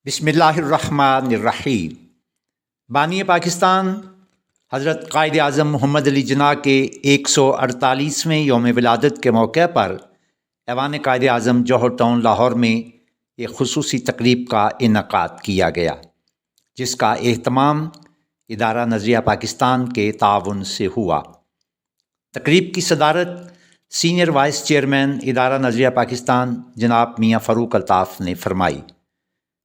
بسم اللہ الرحمن الرحیم۔ بانی پاکستان حضرت قائد اعظم محمد علی جناح کے 148ویں یوم ولادت کے موقع پر ایوان قائد اعظم جوہر ٹاؤن لاہور میں ایک خصوصی تقریب کا انعقاد کیا گیا، جس کا اہتمام ادارہ نظریہ پاکستان کے تعاون سے ہوا۔ تقریب کی صدارت سینئر وائس چیئرمین ادارہ نظریہ پاکستان جناب میاں فاروق الطاف نے فرمائی،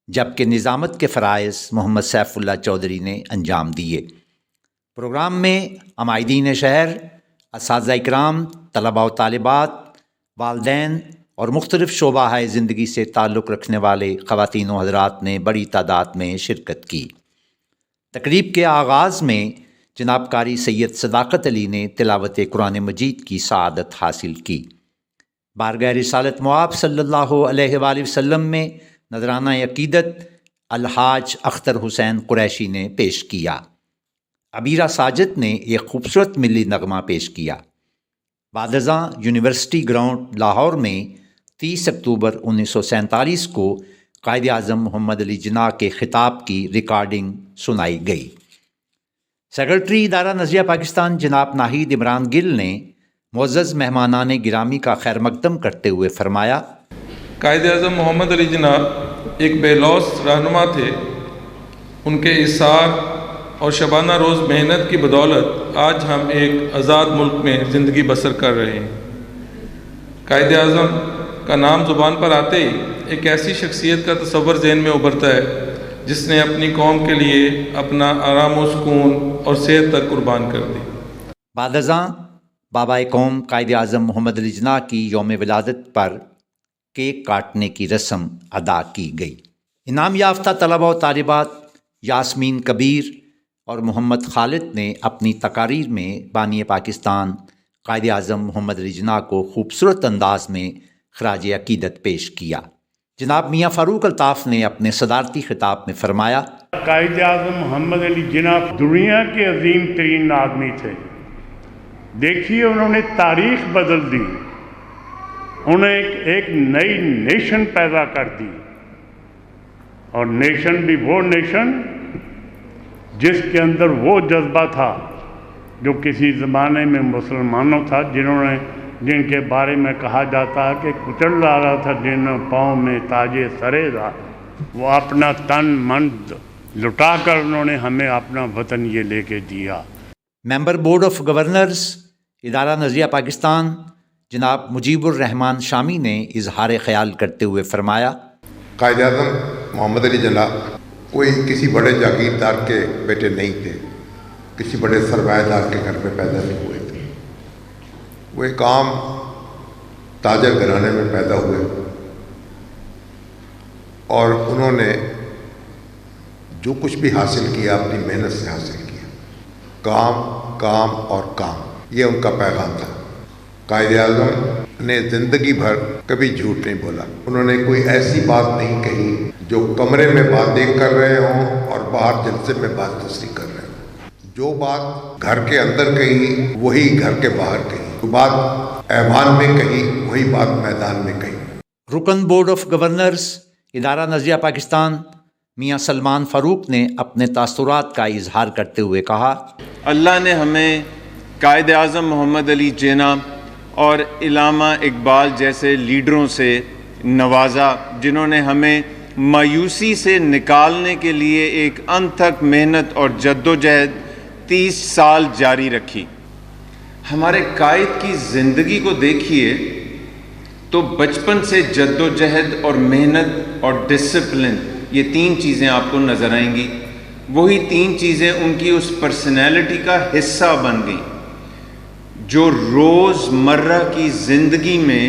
جبکہ نظامت کے فرائض محمد سیف اللہ چودھری نے انجام دیے۔ پروگرام میں عمائدین شہر، اساتذہ اکرام، طلباء و طالبات، والدین اور مختلف شعبہ زندگی سے تعلق رکھنے والے خواتین و حضرات نے بڑی تعداد میں شرکت کی۔ تقریب کے آغاز میں جناب قاری سید صداقت علی نے تلاوت قرآن مجید کی سعادت حاصل کی۔ بارگاہ رسالت مآب صلی اللہ علیہ وآلہ وسلم میں نذرانہ عقیدت الحاج اختر حسین قریشی نے پیش کیا۔ عبیرہ ساجد نے ایک خوبصورت ملی نغمہ پیش کیا۔ بعد ازاں یونیورسٹی گراؤنڈ لاہور میں 30 اکتوبر 1947 کو قائد اعظم محمد علی جناح کے خطاب کی ریکارڈنگ سنائی گئی۔ سیکرٹری ادارہ نظریہ پاکستان جناب ناہید عمران گل نے معزز مہمانان گرامی کا خیر مقدم کرتے ہوئے فرمایا، قائد اعظم محمد علی جناح ایک بے لوث رہنما تھے۔ ان کے اصرار اور شبانہ روز محنت کی بدولت آج ہم ایک آزاد ملک میں زندگی بسر کر رہے ہیں۔ قائد اعظم کا نام زبان پر آتے ہی ایک ایسی شخصیت کا تصور ذہن میں ابھرتا ہے جس نے اپنی قوم کے لیے اپنا آرام و سکون اور صحت تک قربان کر دی۔ بعد ازاں بابا قوم قائد اعظم محمد علی جناح کی یوم ولادت پر کیک کاٹنے کی رسم ادا کی گئی۔ انعام یافتہ طلباء و طالبات یاسمین کبیر اور محمد خالد نے اپنی تقاریر میں بانی پاکستان قائد اعظم محمد علی جناح کو خوبصورت انداز میں خراج عقیدت پیش کیا۔ جناب میاں فاروق الطاف نے اپنے صدارتی خطاب میں فرمایا، قائد اعظم محمد علی جناح دنیا کے عظیم ترین آدمی تھے۔ دیکھیے انہوں نے تاریخ بدل دی، انہوں نے ایک نئی نیشن پیدا کر دی، اور نیشن بھی وہ نیشن جس کے اندر وہ جذبہ تھا جو کسی زمانے میں مسلمانوں تھا، جن کے بارے میں کہا جاتا ہے کہ کچل ڈالا تھا جن پاؤں میں تاج سرے تھا۔ وہ اپنا تن من لٹا کر انہوں نے ہمیں اپنا وطن یہ لے کے دیا۔ ممبر بورڈ آف گورنرز ادارہ نظریہ پاکستان جناب مجیب الرحمان شامی نے اظہار خیال کرتے ہوئے فرمایا، قائد اعظم محمد علی جناح کوئی کسی بڑے جاگیردار کے بیٹے نہیں تھے، کسی بڑے سرمایہ دار کے گھر میں پیدا نہیں ہوئے تھے۔ وہ ایک عام تاجر گھرانے میں پیدا ہوئے، اور انہوں نے جو کچھ بھی حاصل کیا اپنی محنت سے حاصل کیا۔ کام کام اور کام، یہ ان کا پیغام تھا۔ قائد اعظم نے زندگی بھر کبھی جھوٹ نہیں بولا۔ انہوں نے کوئی ایسی بات نہیں کہی جو کمرے میں باتیں کر رہے ہوں اور باہر جلسے میں بات دوسری کر رہے ہوں۔ جو بات گھر کے اندر کہی وہی گھر کے باہر کہی، جو بات ایوان میں کہی وہی بات میدان میں کہی۔ رکن بورڈ آف گورنرز ادارہ نظریہ پاکستان میاں سلمان فاروق نے اپنے تاثرات کا اظہار کرتے ہوئے کہا، اللہ نے ہمیں قائد اعظم محمد علی جناح اور علامہ اقبال جیسے لیڈروں سے نوازا، جنہوں نے ہمیں مایوسی سے نکالنے کے لیے ایک انتھک محنت اور جدوجہد 30 سال جاری رکھی۔ ہمارے قائد کی زندگی کو دیکھیے تو بچپن سے جدوجہد اور محنت اور ڈسپلن، یہ 3 چیزیں آپ کو نظر آئیں گی۔ وہی 3 چیزیں ان کی اس پرسنالٹی کا حصہ بن گئیں جو روز مرہ کی زندگی میں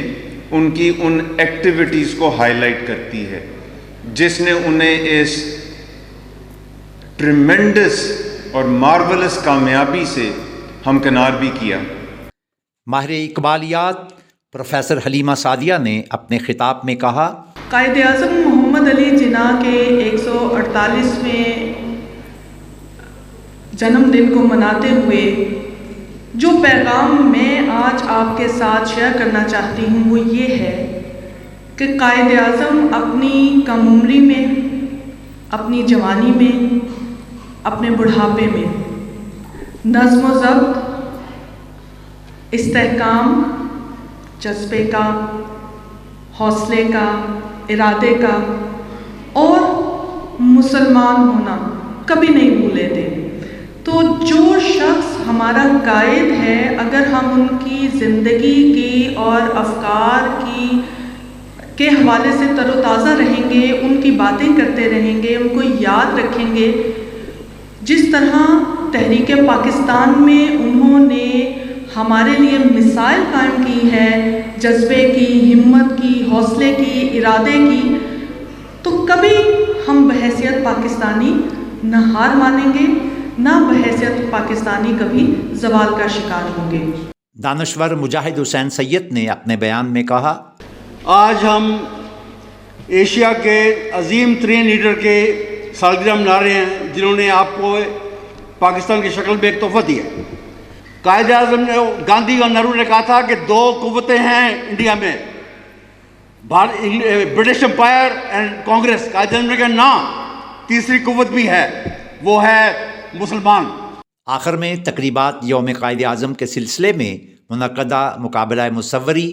ان کی ان ایکٹیویٹیز کو ہائی لائٹ کرتی ہے، جس نے انہیں اس ٹریمنڈس اور مارولس کامیابی سے ہمکنار بھی کیا۔ ماہر اقبالیات پروفیسر حلیمہ سعدیہ نے اپنے خطاب میں کہا، قائد اعظم محمد علی جناح کے 148ویں جنم دن کو مناتے ہوئے جو پیغام میں آج آپ کے ساتھ شیئر کرنا چاہتی ہوں وہ یہ ہے کہ قائد اعظم اپنی کم عمری میں اپنی جوانی میں، اپنے بڑھاپے میں نظم و ضبط، استحکام، جذبے کا، حوصلے کا، ارادے کا اور مسلمان ہونا کبھی نہیں بھولے تھے۔ تو جو شخص ہمارا قائد ہے، اگر ہم ان کی زندگی کی اور افکار کے حوالے سے تر و تازہ رہیں گے، ان کی باتیں کرتے رہیں گے، ان کو یاد رکھیں گے، جس طرح تحریک پاکستان میں انہوں نے ہمارے لیے مثال قائم کی ہے، جذبے کی، ہمت کی، حوصلے کی، ارادے کی، تو کبھی ہم بحیثیت پاکستانی نہ ہار مانیں گے، نہ بحیثیت پاکستانی کبھی زوال کا شکار ہوں گے۔ دانشور مجاہد حسین سید نے اپنے بیان میں کہا، آج ہم ایشیا کے عظیم ترین لیڈر کے سالگرہ منا رہے ہیں، جنہوں نے آپ کو پاکستان کی شکل میں ایک تحفہ دیا ہے۔ قائد اعظم گاندھی اور نہرو نے کہا تھا کہ دو قوتیں ہیں انڈیا میں، British empire and Congress. Quaid Azam نے کہا نا، تیسری قوت بھی ہے، وہ ہے مسلمان۔ آخر میں تقریبات یوم قائد اعظم کے سلسلے میں منعقدہ مقابلہ مصوری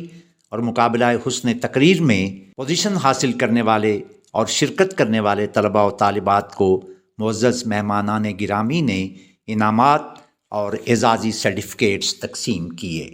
اور مقابلہ حسن تقریر میں پوزیشن حاصل کرنے والے اور شرکت کرنے والے طلباء و طالبات کو معزز مہمانان گرامی نے انعامات اور اعزازی سرٹیفکیٹس تقسیم کیے۔